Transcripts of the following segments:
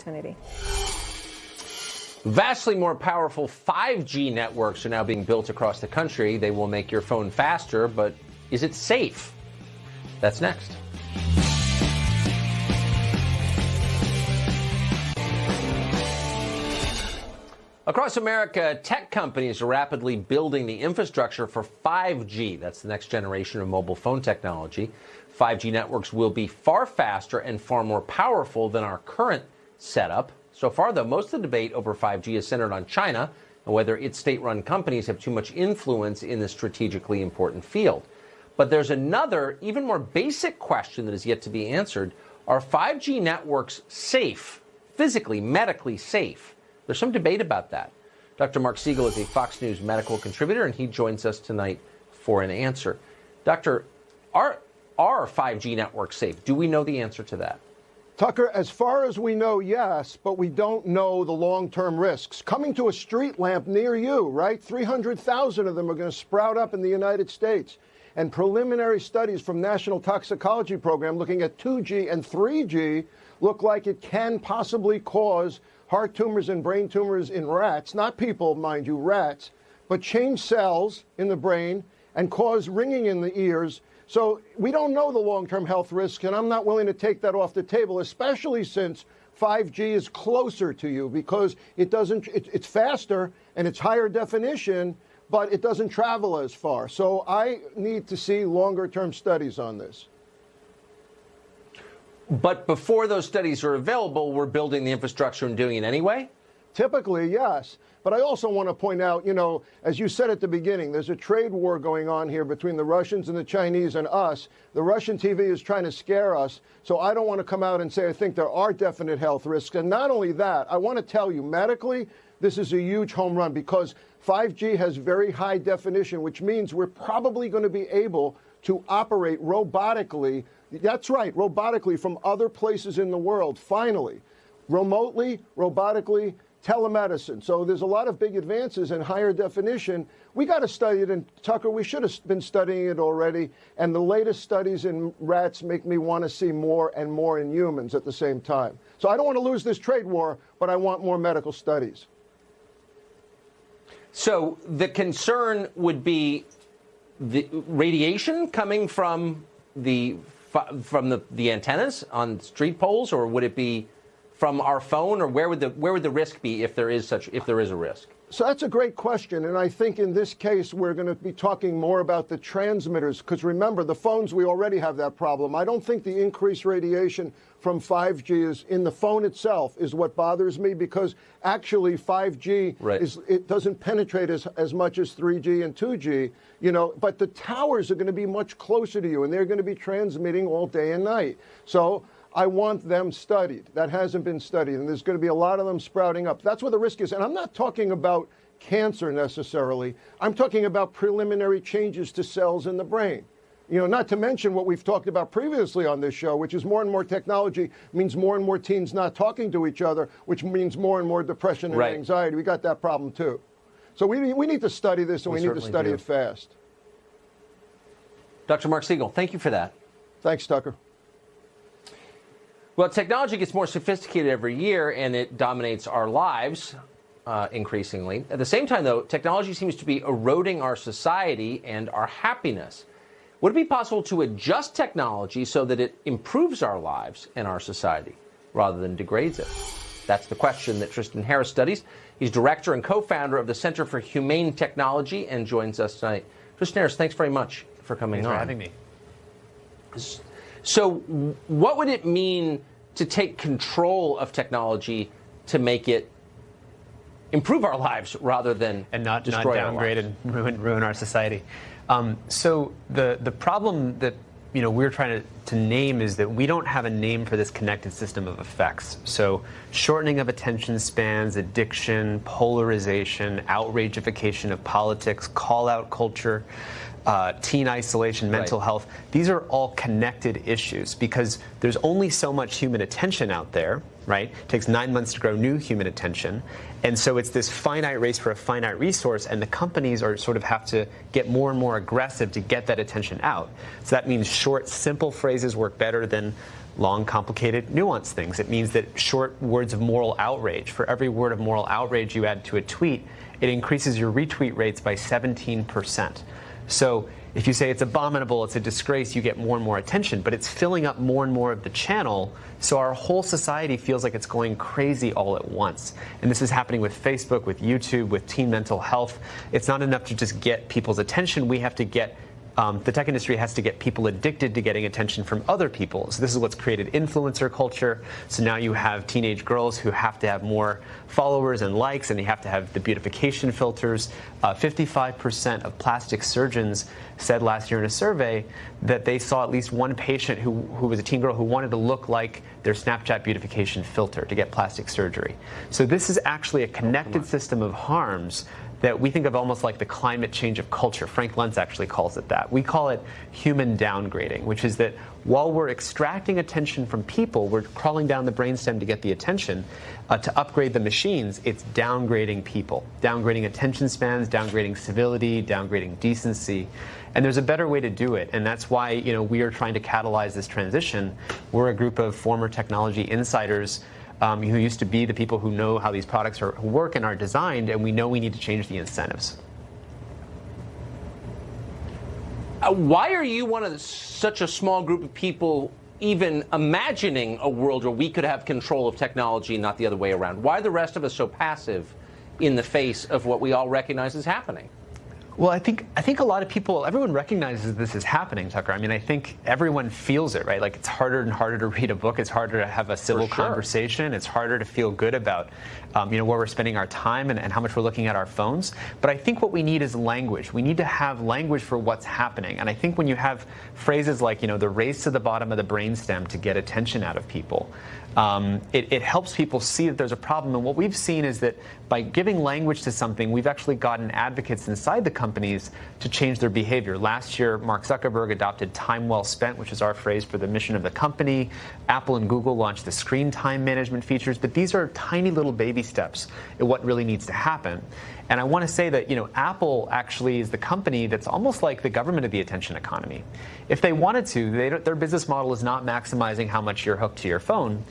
opportunity. Vastly more powerful 5G networks are now being built across the country. They will make your phone faster, but is it safe? That's next. Across America, tech companies are rapidly building the infrastructure for 5G. That's the next generation of mobile phone technology. 5G networks will be far faster and far more powerful than our current setup. So far, though, most of the debate over 5G is centered on China and whether its state-run companies have too much influence in this strategically important field. But there's another, even more basic question that is yet to be answered. Are 5G networks safe, physically, medically safe? There's some debate about that. Dr. Mark Siegel is a Fox News medical contributor, and he joins us tonight for an answer. Doctor, are 5G networks safe? Do we know the answer to that? Tucker, as far as we know, yes, but we don't know the long-term risks. Coming to a street lamp near you, right? 300,000 of them are going to sprout up in the United States. And preliminary studies from National Toxicology Program looking at 2G and 3G look like it can possibly cause heart tumors and brain tumors in rats, not people, mind you, rats, but change cells in the brain and cause ringing in the ears. So we don't know the long-term health risks, and I'm not willing to take that off the table, especially since 5G is closer to you because it's faster and it's higher definition, but it doesn't travel as far. So I need to see longer-term studies on this. But before those studies are available, we're building the infrastructure and doing it anyway? Typically, yes. But I also want to point out, as you said at the beginning, there's a trade war going on here between the Russians and the Chinese and us. The Russian TV is trying to scare us. So I don't want to come out and say I think there are definite health risks. And not only that, I want to tell you, medically, this is a huge home run because 5G has very high definition, which means we're probably going to be able to operate robotically. That's right, robotically from other places in the world, finally. Remotely, robotically, telemedicine. So there's a lot of big advances in higher definition. We got to study it, and Tucker, we should have been studying it already. And the latest studies in rats make me want to see more and more in humans at the same time. So I don't want to lose this trade war, but I want more medical studies. So the concern would be the radiation coming from the antennas on street poles, or would it be from our phone, or where would the risk be if there is a risk? So that's a great question, and I think in this case we're going to be talking more about the transmitters, because remember, the phones, we already have that problem. I don't think the increased radiation from 5G is in the phone itself is what bothers me, because actually 5G it doesn't penetrate as much as 3G and 2G, but the towers are going to be much closer to you, and they're going to be transmitting all day and night. So I want them studied. That hasn't been studied, and there's going to be a lot of them sprouting up. That's where the risk is. And I'm not talking about cancer necessarily. I'm talking about preliminary changes to cells in the brain. Not to mention what we've talked about previously on this show, which is more and more technology means more and more teens not talking to each other, which means more and more depression and anxiety. We got that problem, too. So we need to study this, and we need to study it fast. Dr. Mark Siegel, thank you for that. Thanks, Tucker. Well, technology gets more sophisticated every year, and it dominates our lives increasingly. At the same time, though, technology seems to be eroding our society and our happiness. Would it be possible to adjust technology so that it improves our lives and our society rather than degrades it? That's the question that Tristan Harris studies. He's director and co-founder of the Center for Humane Technology and joins us tonight. Tristan Harris, thanks very much for coming on. Thanks for having me. So what would it mean to take control of technology to make it improve our lives rather than not destroy downgrade our lives? And ruin our society? So the problem that we're trying to name is that we don't have a name for this connected system of effects. So shortening of attention spans, addiction, polarization, outragification of politics, call-out culture, teen isolation, mental health. These are all connected issues because there's only so much human attention out there, right? It takes 9 months to grow new human attention. And so it's this finite race for a finite resource, and the companies sort of have to get more and more aggressive to get that attention out. So that means short, simple phrases work better than long, complicated, nuanced things. It means that short words of moral outrage, for every word of moral outrage you add to a tweet, it increases your retweet rates by 17%. So if you say it's abominable, it's a disgrace, you get more and more attention, but it's filling up more and more of the channel, so our whole society feels like it's going crazy all at once. And this is happening with Facebook, with YouTube, with teen mental health. It's not enough to just get people's attention. We have to get the tech industry has to get people addicted to getting attention from other people. So this is what's created influencer culture. So now you have teenage girls who have to have more followers and likes, and you have to have the beautification filters. 55% of plastic surgeons said last year in a survey that they saw at least one patient who was a teen girl who wanted to look like their Snapchat beautification filter to get plastic surgery. So this is actually a connected system of harms that we think of almost like the climate change of culture. Frank Luntz actually calls it that. We call it human downgrading, which is that while we're extracting attention from people, we're crawling down the brainstem to get the attention. To upgrade the machines, it's downgrading people, downgrading attention spans, downgrading civility, downgrading decency. And there's a better way to do it, and that's why we are trying to catalyze this transition. We're a group of former technology insiders who used to be the people who know how these products work and are designed, and we know we need to change the incentives. Why are you one of such a small group of people even imagining a world where we could have control of technology and not the other way around? Why are the rest of us so passive in the face of what we all recognize is happening? Well, I think a lot of people, everyone recognizes this is happening, Tucker. I mean, I think everyone feels it, right? Like, it's harder and harder to read a book. It's harder to have a civil conversation. It's harder to feel good about, where we're spending our time and how much we're looking at our phones. But I think what we need is language. We need to have language for what's happening. And I think when you have phrases like, the race to the bottom of the brainstem to get attention out of people, it helps people see that there's a problem. And what we've seen is that by giving language to something, we've actually gotten advocates inside the companies to change their behavior. Last year, Mark Zuckerberg adopted time well spent, which is our phrase for the mission of the company. Apple and Google launched the screen time management features. But these are tiny little baby steps in what really needs to happen. And I want to say that, Apple actually is the company that's almost like the government of the attention economy. If they wanted to, their business model is not maximizing how much you're hooked to your phone.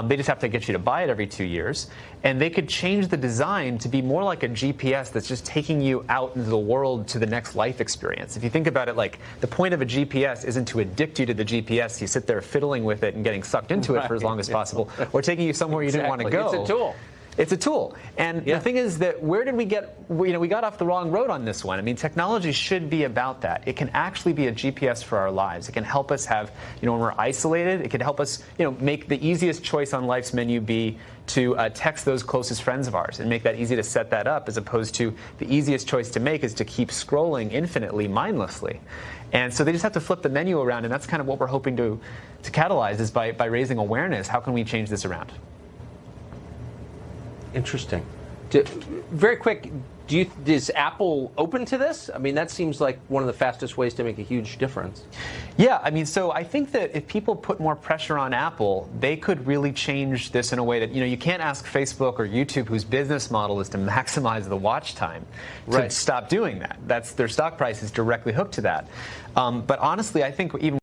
They just have to get you to buy it every 2 years. And they could change the design to be more like a GPS that's just taking you out into the world to the next life experience. If you think about it, like, the point of a GPS isn't to addict you to the GPS. You sit there fiddling with it and getting sucked into it for as long as possible, or taking you somewhere you didn't want to go. It's a tool. It's a tool. And the thing is that where did we get, we got off the wrong road on this one. I mean, technology should be about that. It can actually be a GPS for our lives. It can help us have, when we're isolated, it can help us, make the easiest choice on life's menu be to text those closest friends of ours and make that easy to set that up, as opposed to the easiest choice to make is to keep scrolling infinitely, mindlessly. And so they just have to flip the menu around, and that's kind of what we're hoping to catalyze, is by raising awareness. How can we change this around? Interesting. Very quick, is Apple open to this? I mean, that seems like one of the fastest ways to make a huge difference. Yeah, I mean, so I think that if people put more pressure on Apple, they could really change this in a way that, you can't ask Facebook or YouTube, whose business model is to maximize the watch time, to stop doing that. Their stock price is directly hooked to that. But honestly, I think even